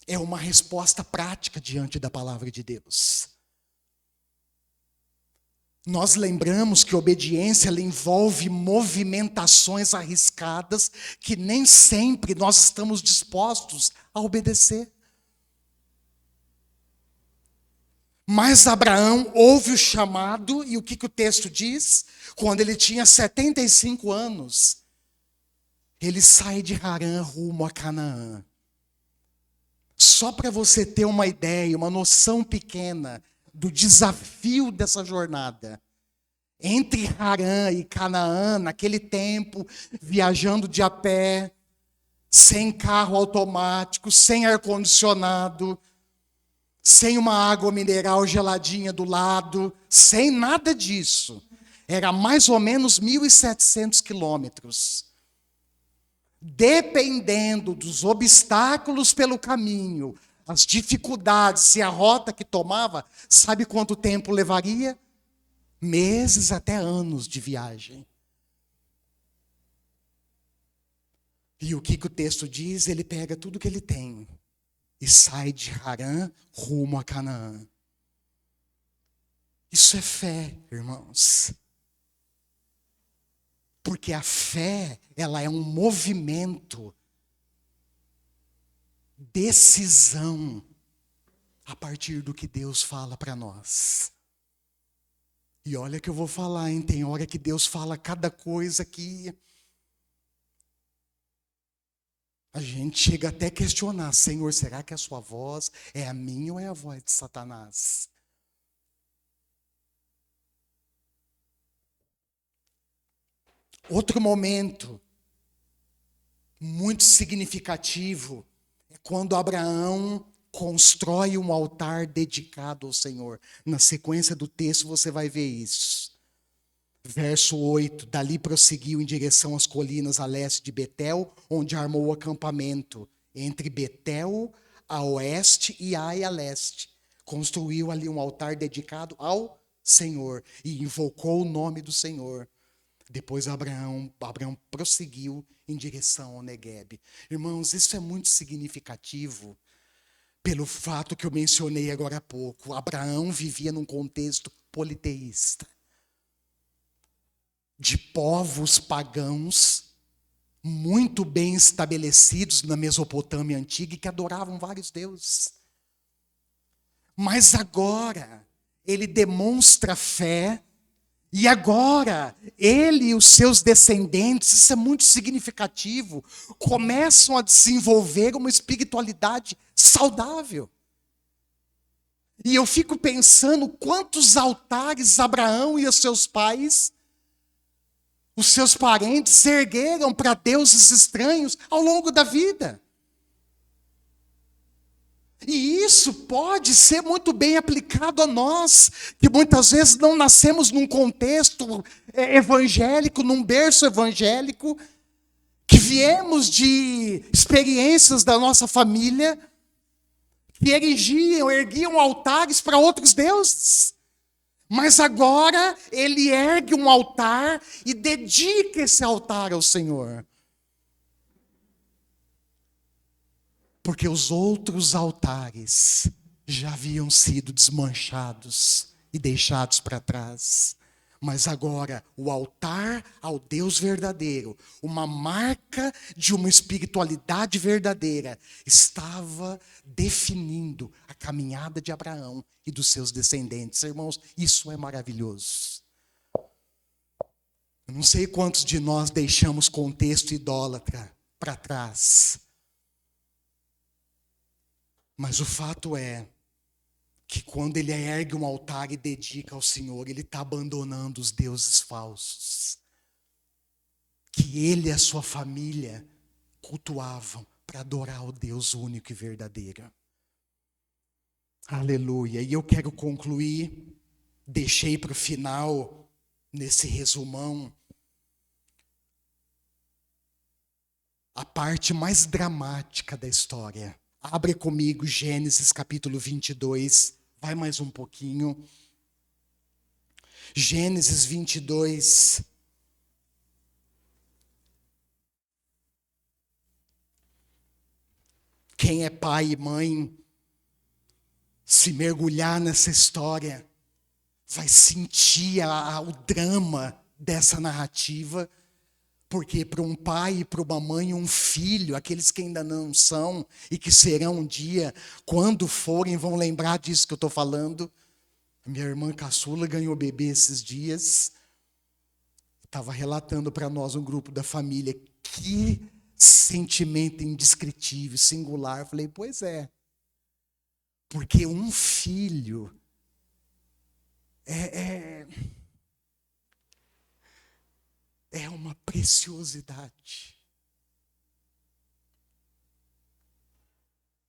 é uma resposta prática diante da palavra de Deus. Nós lembramos que a obediência ela envolve movimentações arriscadas que nem sempre nós estamos dispostos a obedecer. Mas Abraão ouve o chamado, e o que o texto diz? Quando ele tinha 75 anos, ele sai de Harã rumo a Canaã. Só para você ter uma ideia, uma noção pequena do desafio dessa jornada. Entre Harã e Canaã, naquele tempo, viajando de a pé, sem carro automático, sem ar-condicionado, sem uma água mineral geladinha do lado, sem nada disso. Era mais ou menos 1.700 quilômetros. Dependendo dos obstáculos pelo caminho, as dificuldades e a rota que tomava, sabe quanto tempo levaria? Meses até anos de viagem. E o que o texto diz? Ele pega tudo que ele tem e sai de Harã rumo a Canaã. Isso é fé, irmãos. Porque a fé, ela é um movimento, decisão, a partir do que Deus fala para nós. E olha que eu vou falar, hein? Tem hora que Deus fala cada coisa que a gente chega até a questionar: Senhor, será que a sua voz é a minha ou é a voz de Satanás? Outro momento muito significativo é quando Abraão constrói um altar dedicado ao Senhor. Na sequência do texto você vai ver isso. Verso 8, dali prosseguiu em direção às colinas a leste de Betel, onde armou o acampamento, entre Betel a oeste e Ai a leste. Construiu ali um altar dedicado ao Senhor e invocou o nome do Senhor. Depois Abraão prosseguiu em direção ao Neguebe. Irmãos, isso é muito significativo pelo fato que eu mencionei agora há pouco. Abraão vivia num contexto politeísta, de povos pagãos muito bem estabelecidos na Mesopotâmia antiga e que adoravam vários deuses. Mas agora ele demonstra fé e agora ele e os seus descendentes, isso é muito significativo, começam a desenvolver uma espiritualidade saudável. E eu fico pensando quantos altares Abraão e os seus pais, os seus parentes ergueram para deuses estranhos ao longo da vida. E isso pode ser muito bem aplicado a nós, que muitas vezes não nascemos num contexto evangélico, num berço evangélico, que viemos de experiências da nossa família, que erguiam altares para outros deuses. Mas agora ele ergue um altar e dedica esse altar ao Senhor. Porque os outros altares já haviam sido desmanchados e deixados para trás. Mas agora o altar ao Deus verdadeiro, uma marca de uma espiritualidade verdadeira, estava definindo a caminhada de Abraão e dos seus descendentes. Irmãos, isso é maravilhoso. Eu não sei quantos de nós deixamos contexto idólatra para trás. Mas o fato é que quando ele ergue um altar e dedica ao Senhor, ele está abandonando os deuses falsos que ele e a sua família cultuavam para adorar o Deus único e verdadeiro. Aleluia. E eu quero concluir, deixei para o final, nesse resumão, a parte mais dramática da história. Abre comigo Gênesis capítulo 22, vai mais um pouquinho. Gênesis 22. Quem é pai e mãe, se mergulhar nessa história, vai sentir o drama dessa narrativa. Porque para um pai e para uma mãe, um filho, aqueles que ainda não são e que serão um dia, quando forem, vão lembrar disso que eu estou falando. Minha irmã caçula ganhou bebê esses dias. Estava relatando para nós, um grupo da família, que sentimento indescritível, singular. Falei, pois é. Porque um filho é uma preciosidade.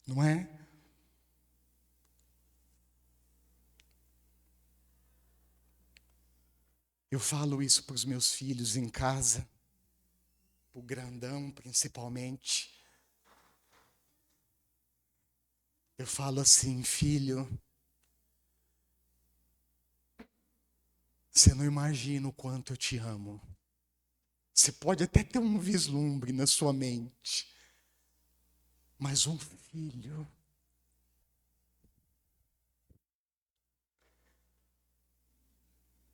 Não é? Eu falo isso para os meus filhos em casa, para o grandão principalmente. Eu falo assim, filho, você não imagina o quanto eu te amo. Você pode até ter um vislumbre na sua mente, mas um filho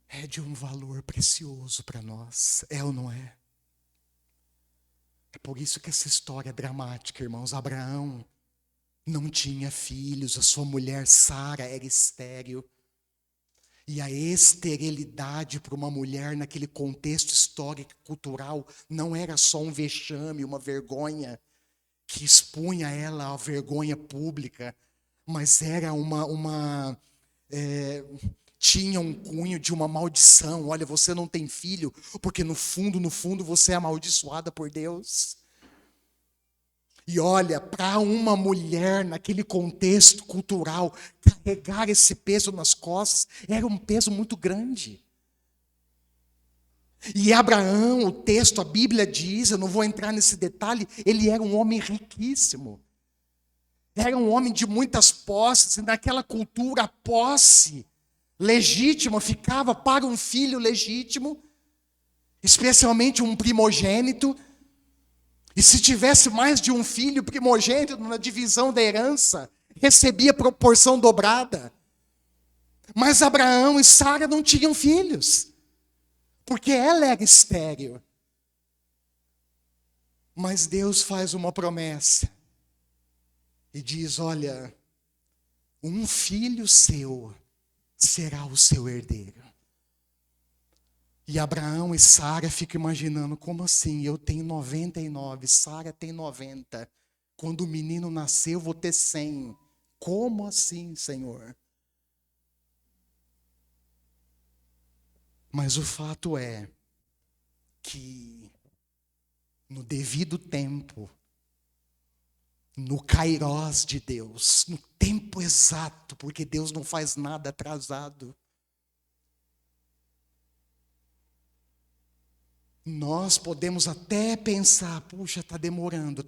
é de um valor precioso para nós, é ou não é? É por isso que essa história é dramática, irmãos. Abraão não tinha filhos, a sua mulher Sara era estéril. E a esterilidade para uma mulher naquele contexto histórico e cultural não era só um vexame, uma vergonha que expunha ela à vergonha pública, mas era tinha um cunho de uma maldição. Olha, você não tem filho porque no fundo você é amaldiçoada por Deus. E olha, para uma mulher naquele contexto cultural, carregar esse peso nas costas era um peso muito grande. E Abraão, o texto, a Bíblia diz, eu não vou entrar nesse detalhe, ele era um homem riquíssimo. Era um homem de muitas posses, e naquela cultura a posse legítima ficava para um filho legítimo, especialmente um primogênito. E se tivesse mais de um filho primogênito na divisão da herança, recebia proporção dobrada. Mas Abraão e Sara não tinham filhos, porque ela era estéril. Mas Deus faz uma promessa e diz: olha, um filho seu será o seu herdeiro. E Abraão e Sara ficam imaginando, como assim? Eu tenho 99, Sara tem 90. Quando o menino nascer, eu vou ter 100. Como assim, Senhor? Mas o fato é que no devido tempo, no kairós de Deus, no tempo exato, porque Deus não faz nada atrasado, nós podemos até pensar, puxa, está demorando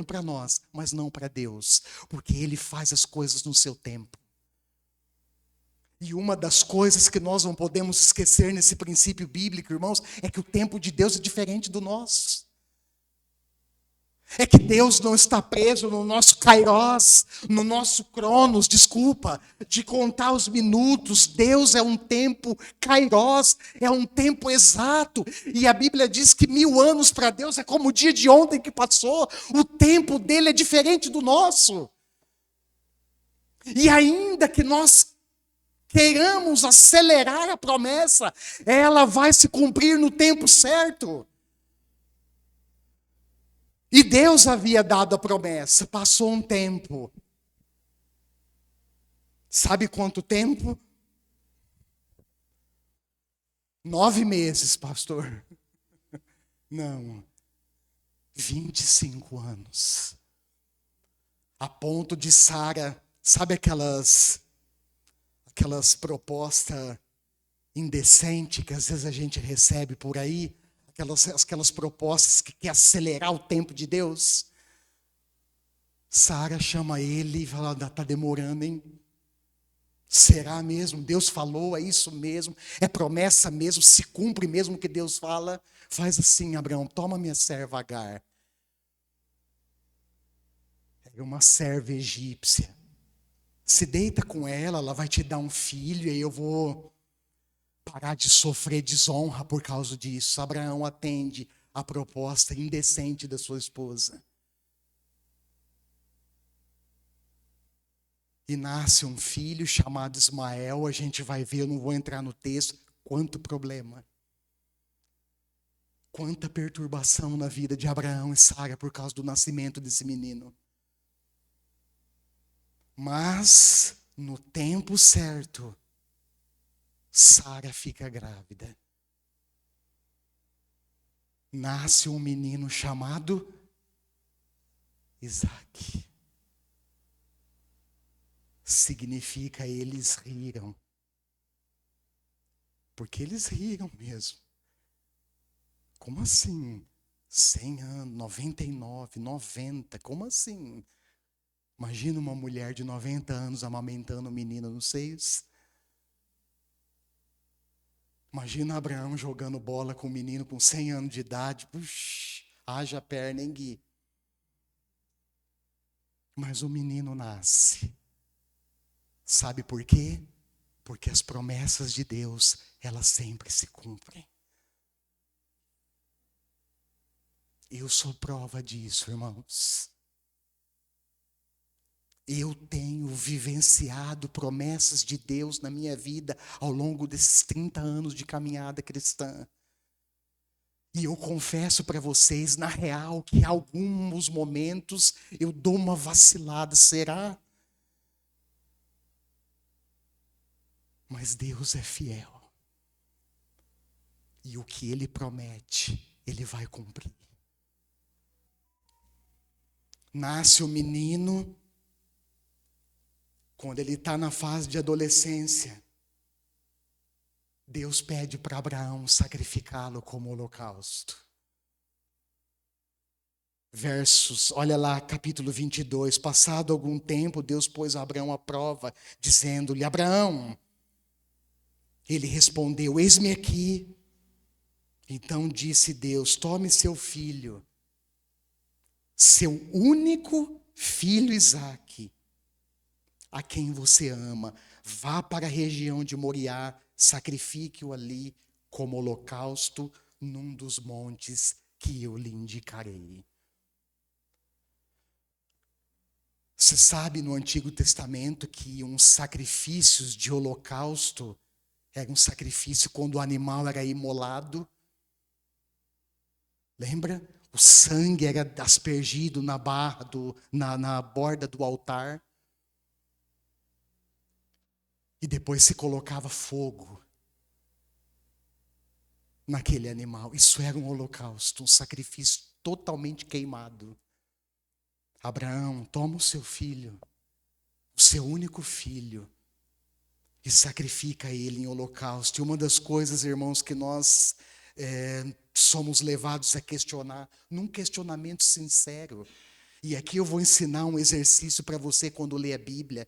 para nós, mas não para Deus, porque Ele faz as coisas no seu tempo. E uma das coisas que nós não podemos esquecer nesse princípio bíblico, irmãos, é que o tempo de Deus é diferente do nosso. É que Deus não está preso no nosso kairós, no nosso cronos, de contar os minutos. Deus é um tempo kairós, é um tempo exato. E a Bíblia diz que 1000 anos para Deus é como o dia de ontem que passou. O tempo dele é diferente do nosso. E ainda que nós queiramos acelerar a promessa, ela vai se cumprir no tempo certo. E Deus havia dado a promessa, passou um tempo. Sabe quanto tempo? 9 meses, pastor. Não, 25 anos. A ponto de Sara, sabe aquelas propostas indecentes que às vezes a gente recebe por aí? Aquelas propostas que quer acelerar o tempo de Deus. Sara chama ele e fala: está demorando, hein? Será mesmo? Deus falou, é isso mesmo? É promessa mesmo? Se cumpre mesmo o que Deus fala? Faz assim, Abraão, toma minha serva Agar. É uma serva egípcia. Se deita com ela, ela vai te dar um filho e eu vou parar de sofrer desonra por causa disso. Abraão atende a proposta indecente da sua esposa. E nasce um filho chamado Ismael. A gente vai ver, eu não vou entrar no texto, quanto problema. Quanta perturbação na vida de Abraão e Sara por causa do nascimento desse menino. Mas, no tempo certo, Sara fica grávida. Nasce um menino chamado Isaque. Significa eles riram. Porque eles riram mesmo. Como assim? 100 anos, 99, 90, como assim? Imagina uma mulher de 90 anos amamentando um menino nos seios. Imagina Abraão jogando bola com um menino com 100 anos de idade. Puxa, haja perna, hein, Gui? Mas o menino nasce. Sabe por quê? Porque as promessas de Deus, elas sempre se cumprem. Eu sou prova disso, irmãos. Eu tenho vivenciado promessas de Deus na minha vida ao longo desses 30 anos de caminhada cristã. E eu confesso para vocês, na real, que em alguns momentos eu dou uma vacilada. Será? Mas Deus é fiel. E o que Ele promete, Ele vai cumprir. Nasce o menino, quando ele está na fase de adolescência, Deus pede para Abraão sacrificá-lo como holocausto. Versos, olha lá, capítulo 22. Passado algum tempo, Deus pôs Abraão à prova, dizendo-lhe: Abraão. Ele respondeu: eis-me aqui. Então disse Deus: tome seu filho, seu único filho Isaque, a quem você ama, vá para a região de Moriá, sacrifique-o ali como holocausto num dos montes que eu lhe indicarei. Você sabe no Antigo Testamento que uns sacrifícios de holocausto era um sacrifício quando o animal era imolado. Lembra? O sangue era aspergido na borda do altar. E depois se colocava fogo naquele animal. Isso era um holocausto, um sacrifício totalmente queimado. Abraão, toma o seu filho, o seu único filho, e sacrifica ele em holocausto. E uma das coisas, irmãos, que nós somos levados a questionar, num questionamento sincero. E aqui eu vou ensinar um exercício para você quando lê a Bíblia.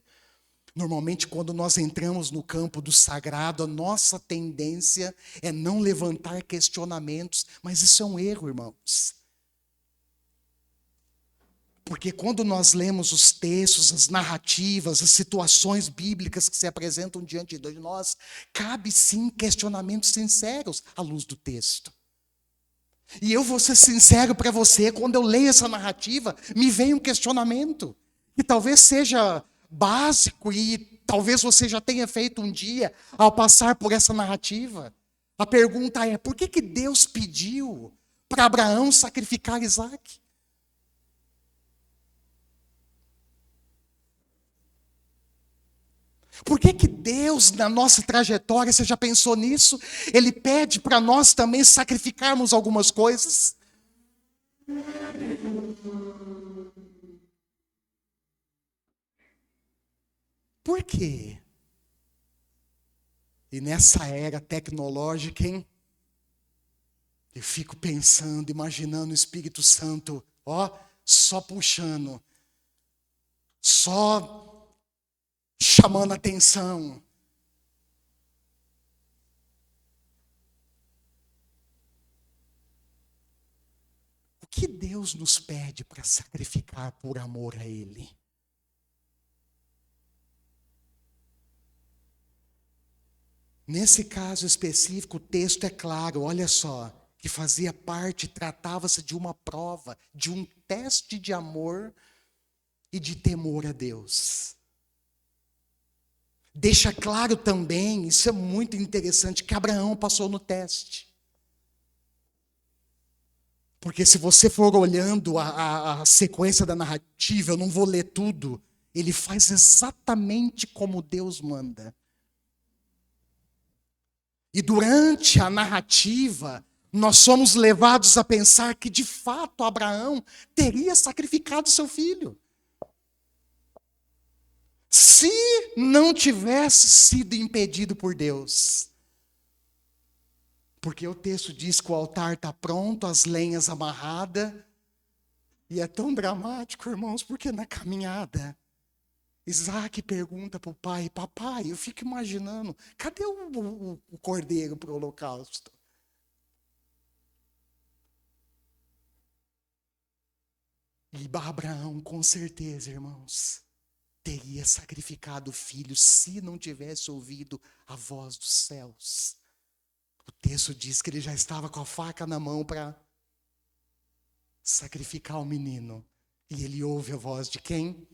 Normalmente, quando nós entramos no campo do sagrado, a nossa tendência é não levantar questionamentos, mas isso é um erro, irmãos. Porque quando nós lemos os textos, as narrativas, as situações bíblicas que se apresentam diante de nós, cabe sim questionamentos sinceros à luz do texto. E eu vou ser sincero para você, quando eu leio essa narrativa, me vem um questionamento, que talvez seja básico e talvez você já tenha feito um dia ao passar por essa narrativa. A pergunta é: por que Deus pediu para Abraão sacrificar Isaque? Por que Deus, na nossa trajetória, você já pensou nisso? Ele pede para nós também sacrificarmos algumas coisas. Por quê? E nessa era tecnológica, hein? Eu fico pensando, imaginando o Espírito Santo, ó, só puxando, só chamando atenção. O que Deus nos pede para sacrificar por amor a Ele? Nesse caso específico, o texto é claro, olha só, que fazia parte, tratava-se de uma prova, de um teste de amor e de temor a Deus. Deixa claro também, isso é muito interessante, que Abraão passou no teste. Porque se você for olhando a sequência da narrativa, eu não vou ler tudo, ele faz exatamente como Deus manda. E durante a narrativa, nós somos levados a pensar que, de fato, Abraão teria sacrificado seu filho. Se não tivesse sido impedido por Deus. Porque o texto diz que o altar está pronto, as lenhas amarradas. E é tão dramático, irmãos, porque na caminhada, Isaac pergunta para o pai: papai, eu fico imaginando, cadê o cordeiro para o holocausto? E Abraão, com certeza, irmãos, teria sacrificado o filho se não tivesse ouvido a voz dos céus. O texto diz que ele já estava com a faca na mão para sacrificar o menino. E ele ouve a voz de quem?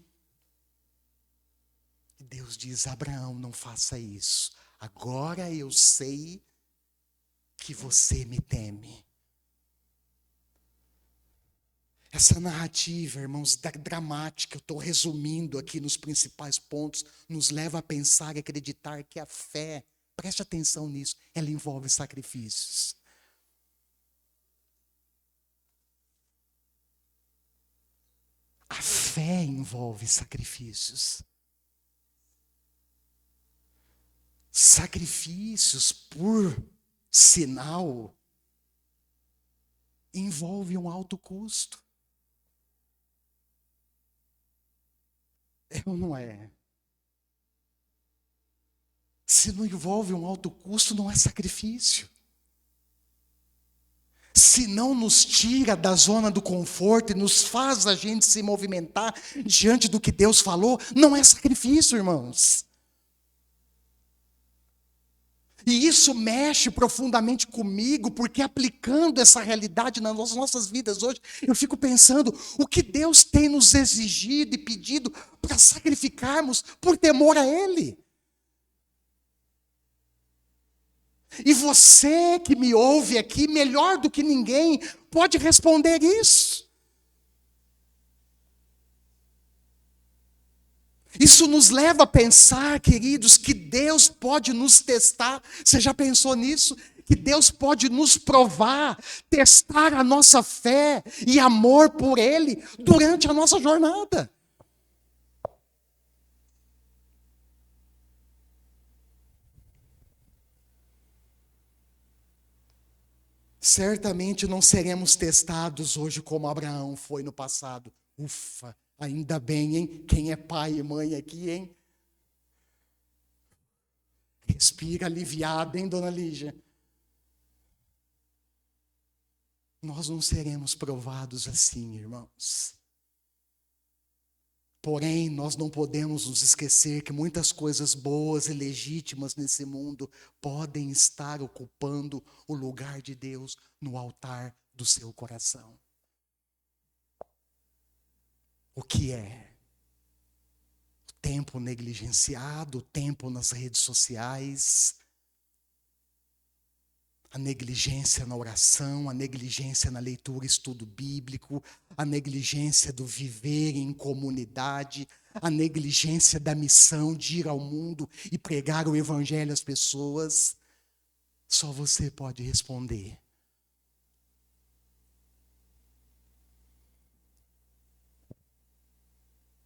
E Deus diz: Abraão, não faça isso. Agora eu sei que você me teme. Essa narrativa, irmãos, dramática, eu estou resumindo aqui nos principais pontos, nos leva a pensar e acreditar que a fé, preste atenção nisso, ela envolve sacrifícios. A fé envolve sacrifícios. Sacrifícios, por sinal, envolve um alto custo. É ou não é? Se não envolve um alto custo, não é sacrifício. Se não nos tira da zona do conforto e nos faz a gente se movimentar diante do que Deus falou, não é sacrifício, irmãos. E isso mexe profundamente comigo, porque aplicando essa realidade nas nossas vidas hoje, eu fico pensando o que Deus tem nos exigido e pedido para sacrificarmos por temor a Ele. E você que me ouve aqui, melhor do que ninguém, pode responder isso. Isso nos leva a pensar, queridos, que Deus pode nos testar. Você já pensou nisso? Que Deus pode nos provar, testar a nossa fé e amor por Ele durante a nossa jornada. Certamente não seremos testados hoje como Abraão foi no passado. Ufa, ainda bem, hein? Quem é pai e mãe aqui, hein? Respira aliviado, hein, dona Lígia? Nós não seremos provados assim, irmãos. Porém, nós não podemos nos esquecer que muitas coisas boas e legítimas nesse mundo podem estar ocupando o lugar de Deus no altar do seu coração. O que é? O tempo negligenciado, o tempo nas redes sociais, a negligência na oração, a negligência na leitura e estudo bíblico, a negligência do viver em comunidade, a negligência da missão de ir ao mundo e pregar o evangelho às pessoas. Só você pode responder.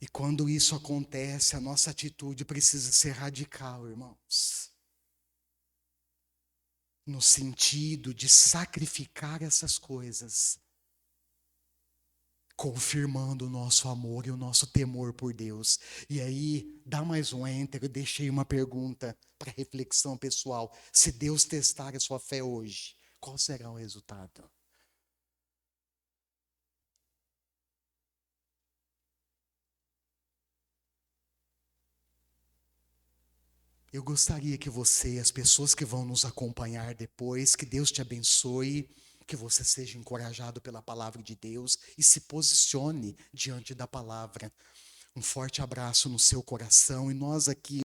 E quando isso acontece, a nossa atitude precisa ser radical, irmãos. No sentido de sacrificar essas coisas, confirmando o nosso amor e o nosso temor por Deus. E aí, dá mais um enter, eu deixei uma pergunta para reflexão pessoal. Se Deus testar a sua fé hoje, qual será o resultado? Eu gostaria que você, as pessoas que vão nos acompanhar depois, que Deus te abençoe, que você seja encorajado pela palavra de Deus e se posicione diante da palavra. Um forte abraço no seu coração e nós aqui